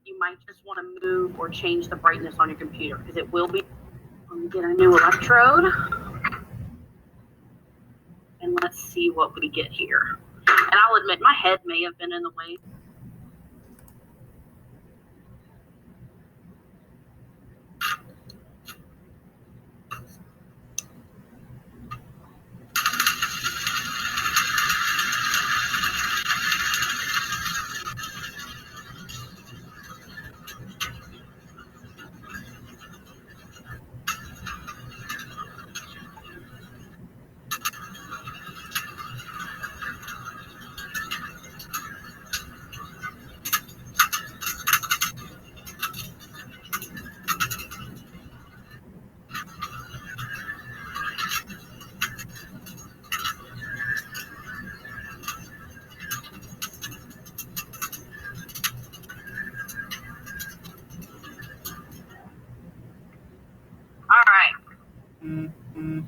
you might just want to move or change the brightness on your computer because it will be. Let me get a new electrode. And let's see what we get here. And I'll admit my head may have been in the way.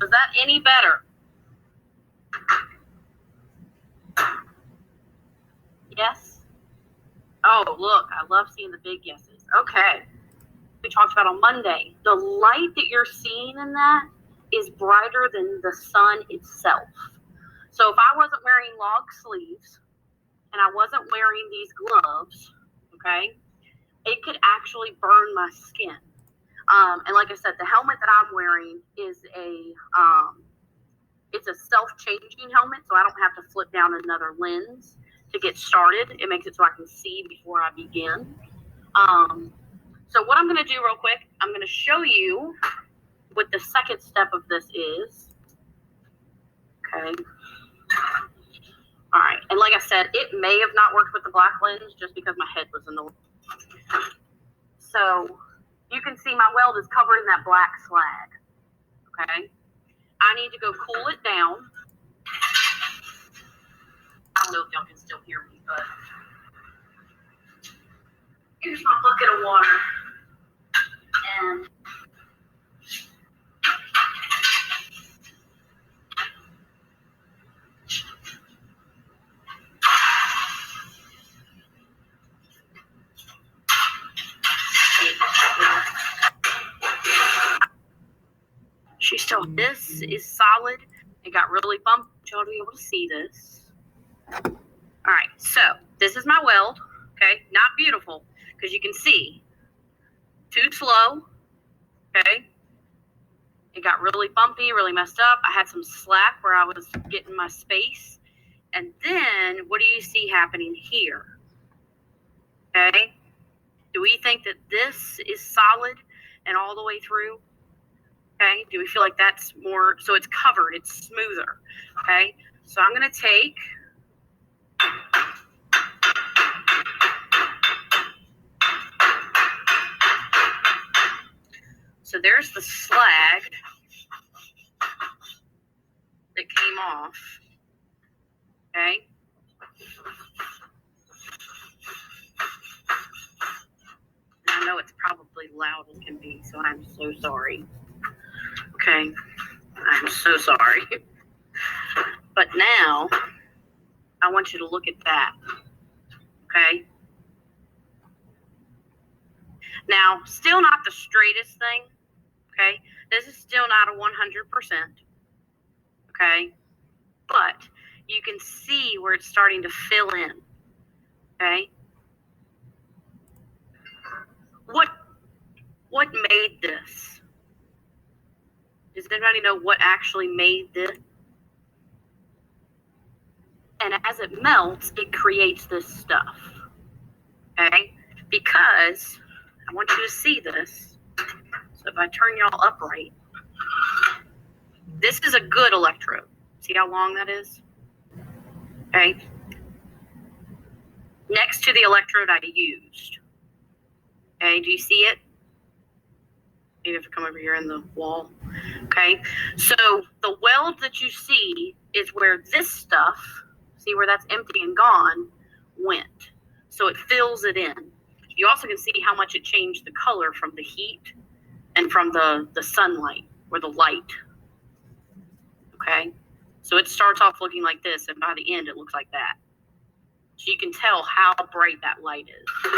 Is that any better? Yes? Oh, look, I love seeing the big yeses. Okay. We talked about on Monday. The light that you're seeing in that is brighter than the sun itself. So if I wasn't wearing long sleeves and I wasn't wearing these gloves, okay, it could actually burn my skin. And like I said, the helmet that I'm wearing is it's a self-changing helmet, so I don't have to flip down another lens to get started. It makes it so I can see before I begin. So what I'm going to do real quick, I'm going to show you what the second step of this is. Okay. All right. And like I said, it may have not worked with the black lens just because my head was in the way. So you can see my weld is covered in that black slag. Okay. I need to go cool it down. I don't know if y'all can still hear me, but here's my bucket of water. And she's still, this is solid. It got really bumped. Y'all to be able to see this. All right, so this is my weld. Okay, not beautiful because you can see too slow. Okay, it got really bumpy, really messed up. I had some slack where I was getting my space. And then what do you see happening here? Okay, do we think that this is solid and all the way through? Okay, do we feel like that's more, so it's covered, it's smoother. Okay, so I'm going to take so there's the slag that came off. Okay. I know it's probably loud as can be, so I'm so sorry. Okay, I'm so sorry. But now, I want you to look at that. Okay. Now, still not the straightest thing. Okay. This is still not a 100%. Okay. But you can see where it's starting to fill in. Okay. What made this? Does anybody know what actually made this? And as it melts, it creates this stuff. Okay? Because I want you to see this. So if I turn y'all upright, this is a good electrode. See how long that is? Okay? Next to the electrode I used. Okay, do you see it? You have to come over here in the wall. Okay, so the weld that you see is where this stuff, see where that's empty and gone, went. So it fills it in. You also can see how much it changed the color from the heat and from the sunlight or the light. Okay, so it starts off looking like this, and by the end it looks like that. So you can tell how bright that light is.